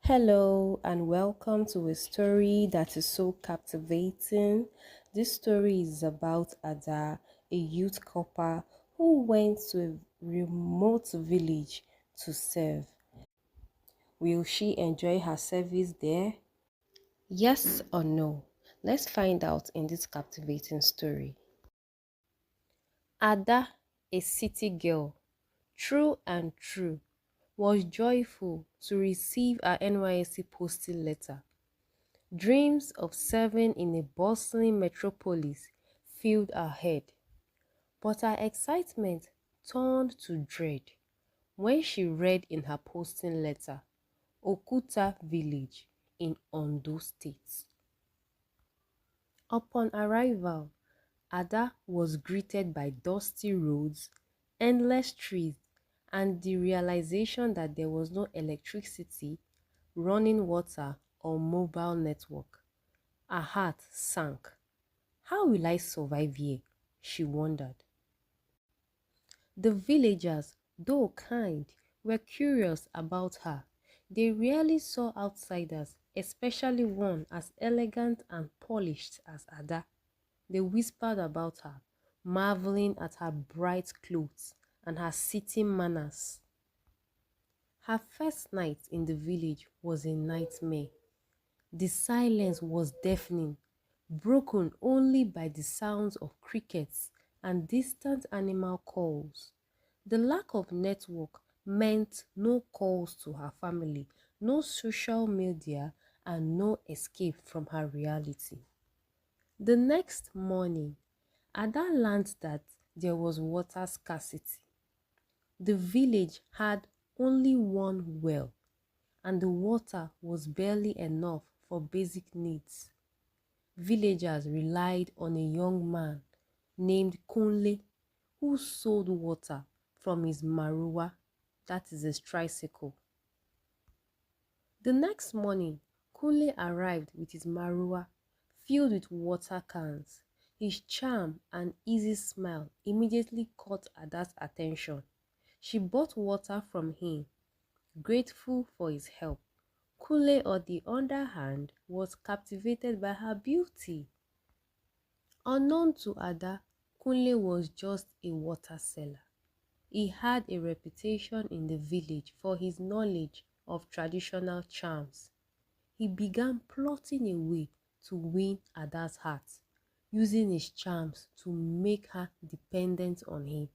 Hello and welcome to a story that is so captivating. This story is about Ada, a youth corper who went to a remote village to serve. Will she enjoy her service there? Yes or no? Let's find out in this captivating story. Ada, a city girl, true and true, was joyful to receive her NYSC posting letter. Dreams of serving in a bustling metropolis filled her head, but her excitement turned to dread when she read in her posting letter, Okuta village in Ondo State. Upon arrival, Ada was greeted by dusty roads, endless trees, and the realization that there was no electricity, running water, or mobile network. Her heart sank. How will I survive here? She wondered. The villagers, though kind, were curious about her. They rarely saw outsiders, especially one as elegant and polished as Ada. They whispered about her, marveling at her bright clothes and her sitting manners. Her first night in the village was a nightmare. The silence was deafening, broken only by the sounds of crickets and distant animal calls. The lack of network meant no calls to her family, no social media, and no escape from her reality. The next morning, Ada learned that there was water scarcity. The village had only one well, and the water was barely enough for basic needs. Villagers relied on a young man named Kunle who sold water from his marua, that is his tricycle. The next morning, Kunle arrived with his marua filled with water cans. His charm and easy smile immediately caught Ada's attention. She bought water from him, grateful for his help. Kunle, on the other hand, was captivated by her beauty. Unknown to Ada, Kunle was just a water seller. He had a reputation in the village for his knowledge of traditional charms. He began plotting a way to win Ada's heart, using his charms to make her dependent on him.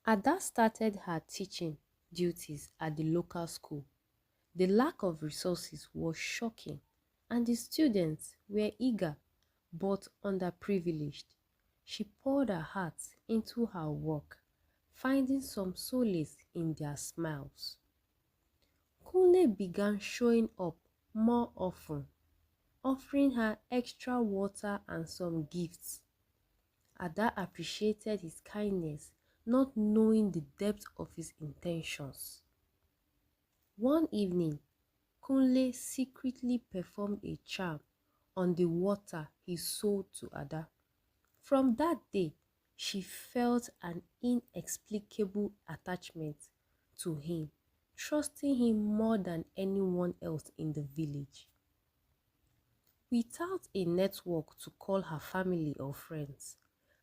Ada started her teaching duties at the local school. The lack of resources was shocking, and the students were eager but underprivileged. She poured her heart into her work, finding some solace in their smiles. Kunle began showing up more often, offering her extra water and some gifts. Ada appreciated his kindness, not knowing the depth of his intentions. One evening, Kunle secretly performed a charm on the water he sold to Ada. From that day, she felt an inexplicable attachment to him, trusting him more than anyone else in the village. Without a network to call her family or friends,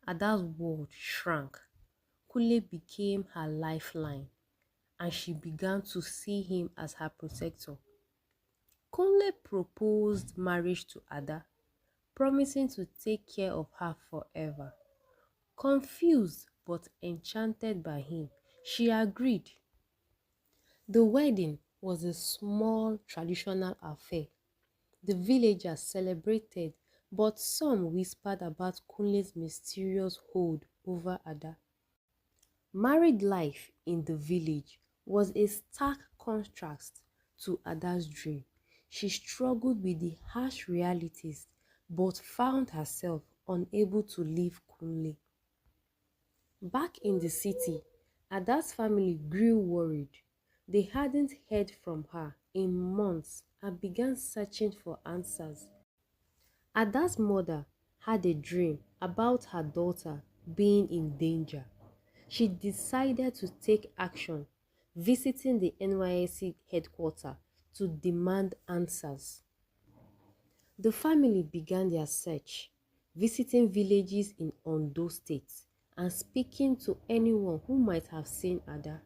Ada's world shrank. Kunle became her lifeline, and she began to see him as her protector. Kunle proposed marriage to Ada, promising to take care of her forever. Confused but enchanted by him, she agreed. The wedding was a small traditional affair. The villagers celebrated, but some whispered about Kunle's mysterious hold over Ada. Married life in the village was a stark contrast to Ada's dream. She struggled with the harsh realities but found herself unable to leave Kunle. Back in the city, Ada's family grew worried. They hadn't heard from her in months and began searching for answers. Ada's mother had a dream about her daughter being in danger. She decided to take action, visiting the Nysc headquarters to demand answers. The family began their search, visiting villages in Ondo State and speaking to anyone who might have seen Ada.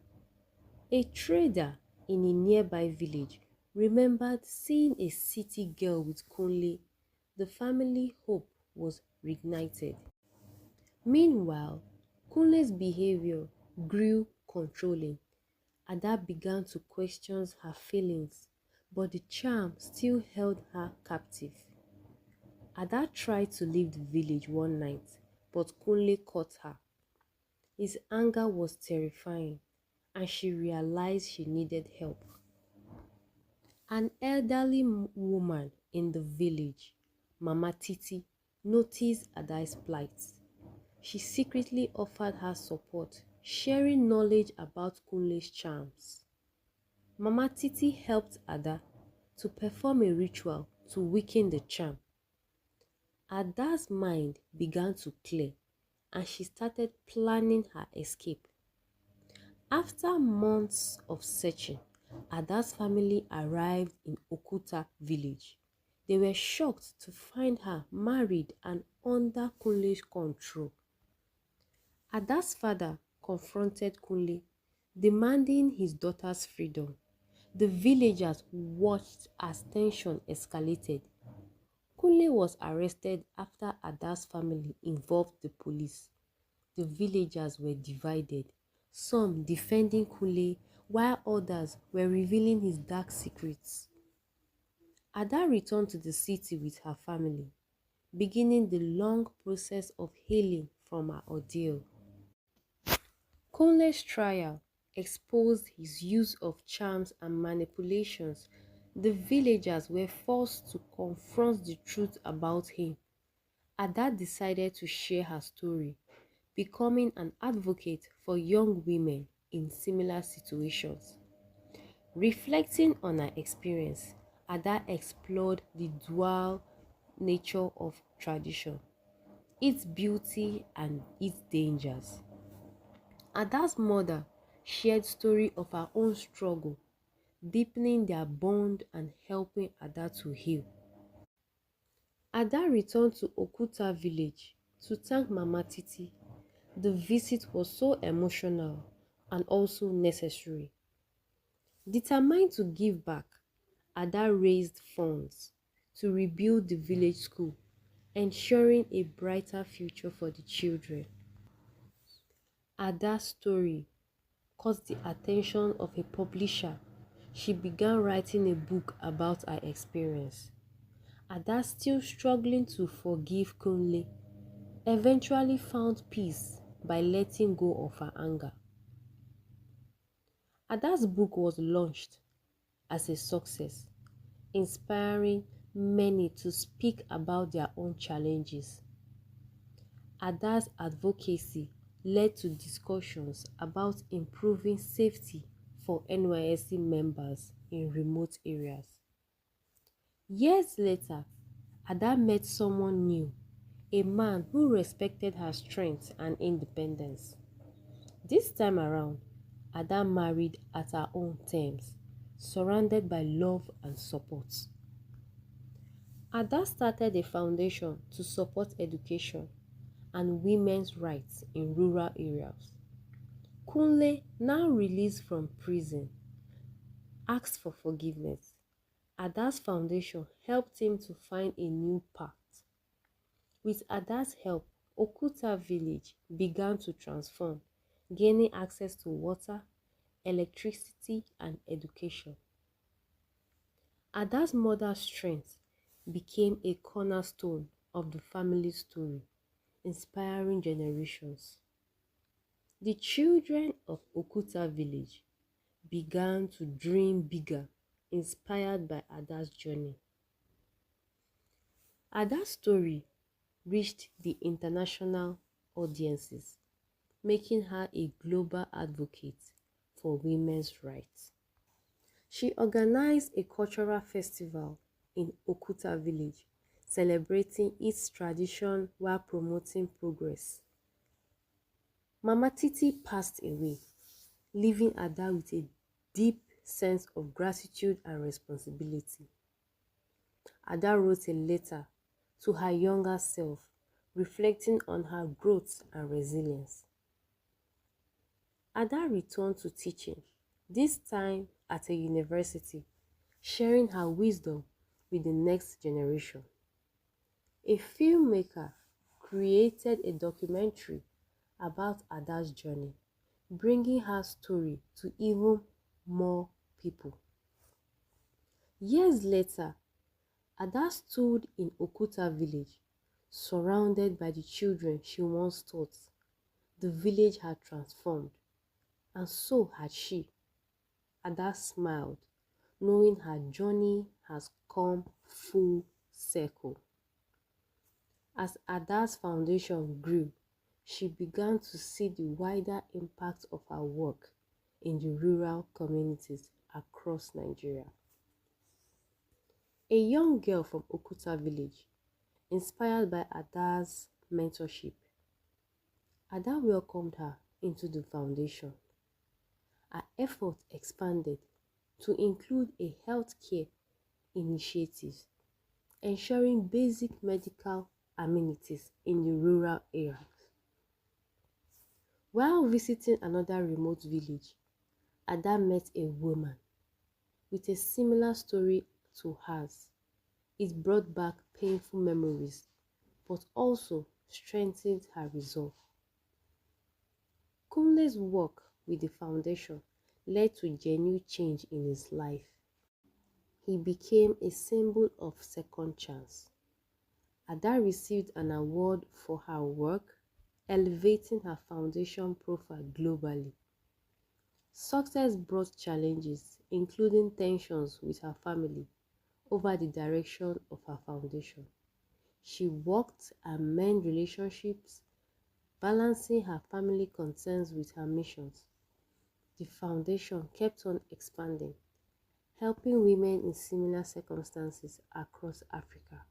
A trader in a nearby village remembered seeing a city girl with Kunle. The family hope was reignited. Meanwhile, Kunle's behavior grew controlling. Ada began to question her feelings, but the charm still held her captive. Ada tried to leave the village one night, but Kunle caught her. His anger was terrifying, and she realized she needed help. An elderly woman in the village, Mama Titi, noticed Ada's plight. She secretly offered her support, sharing knowledge about Kunle's charms. Mama Titi helped Ada to perform a ritual to weaken the charm. Ada's mind began to clear, and she started planning her escape. After months of searching, Ada's family arrived in Okuta village. They were shocked to find her married and under Kunle's control. Ada's father confronted Kunle, demanding his daughter's freedom. The villagers watched as tension escalated. Kunle was arrested after Ada's family involved the police. The villagers were divided, some defending Kunle while others were revealing his dark secrets. Ada returned to the city with her family, beginning the long process of healing from her ordeal. Kunle's trial exposed his use of charms and manipulations. The villagers were forced to confront the truth about him. Ada decided to share her story, becoming an advocate for young women in similar situations. Reflecting on her experience, Ada explored the dual nature of tradition, its beauty and its dangers. Ada's mother shared story of her own struggle, deepening their bond and helping Ada to heal. Ada returned to Okuta village to thank Mama Titi. The visit was so emotional and also necessary. Determined to give back, Ada raised funds to rebuild the village school, ensuring a brighter future for the children. Ada's story caught the attention of a publisher. She began writing a book about her experience. Ada, still struggling to forgive Kunle, eventually found peace by letting go of her anger. Ada's book was launched as a success, inspiring many to speak about their own challenges. Ada's advocacy led to discussions about improving safety for Nysc members in remote areas. Years later, Ada met someone new, a man who respected her strength and independence. This time around, Ada married at her own terms, surrounded by love and support. Ada started a foundation to support education and women's rights in rural areas. Kunle, now released from prison, asked for forgiveness. Ada's foundation helped him to find a new path. With Ada's help, Okuta village began to transform, gaining access to water, electricity, and education. Ada's mother's strength became a cornerstone of the family story, inspiring generations. The children of Okuta village began to dream bigger, inspired by Ada's journey. Ada's story reached the international audiences, making her a global advocate for women's rights. She organized a cultural festival in Okuta village, celebrating its tradition while promoting progress. Mama Titi passed away, leaving Ada with a deep sense of gratitude and responsibility. Ada wrote a letter to her younger self, reflecting on her growth and resilience. Ada returned to teaching, this time at a university, sharing her wisdom with the next generation. A filmmaker created a documentary about Ada's journey, bringing her story to even more people. Years later, Ada stood in Okuta village, surrounded by the children she once taught. The village had transformed, and so had she. Ada smiled, knowing her journey has come full circle. As Ada's foundation grew, she began to see the wider impact of her work in the rural communities across Nigeria. A young girl from Okuta village, inspired by Ada's mentorship, Ada welcomed her into the foundation. Her effort expanded to include a healthcare initiative, ensuring basic medical amenities in the rural areas. While visiting another remote village, Ada met a woman with a similar story to hers. It brought back painful memories, but also strengthened her resolve. Kunle's work with the foundation led to genuine change in his life. He became a symbol of second chance. Ada received an award for her work, elevating her foundation profile globally. Success brought challenges, including tensions with her family over the direction of her foundation. She worked and mended relationships, balancing her family concerns with her missions. The foundation kept on expanding, helping women in similar circumstances across Africa.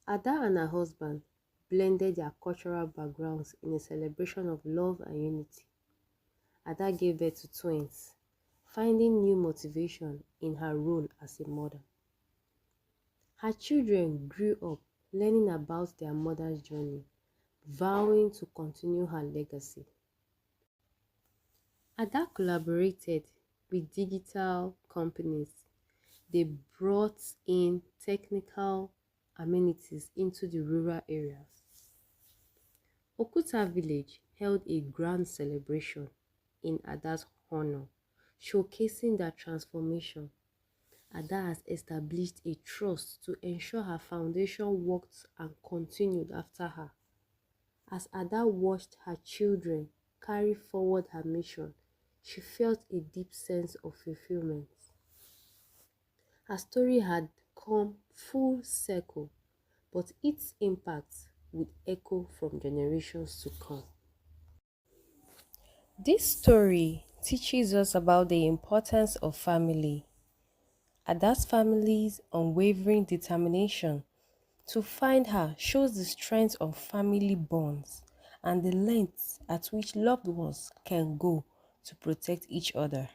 Ada and her husband blended their cultural backgrounds in a celebration of love and unity. Ada gave birth to twins, finding new motivation in her role as a mother. Her children grew up learning about their mother's journey, vowing to continue her legacy. Ada collaborated with digital companies. They brought in technical amenities into the rural areas. Okuta village held a grand celebration in Ada's honor, showcasing their transformation. Ada has established a trust to ensure her foundation worked and continued after her. As Ada watched her children carry forward her mission, she felt a deep sense of fulfillment. Her story had come full circle, but its impact would echo from generations to come. This story teaches us about the importance of family. Ada's family's unwavering determination to find her shows the strength of family bonds and the lengths at which loved ones can go to protect each other.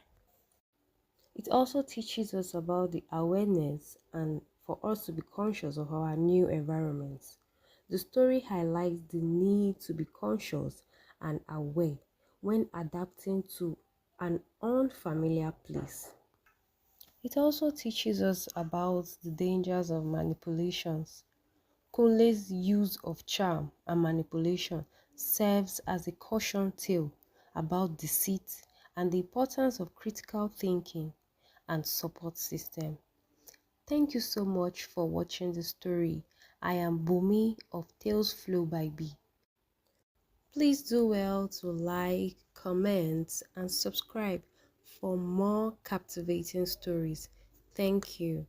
It also teaches us about the awareness and for us to be conscious of our new environments. The story highlights the need to be conscious and aware when adapting to an unfamiliar place. It also teaches us about the dangers of manipulations. Kunle's use of charm and manipulation serves as a caution tale about deceit and the importance of critical thinking and support system. Thank you so much for watching the story. I am Bumi of Tales Flow by B. Please do well to like, comment, and subscribe for more captivating stories. Thank you.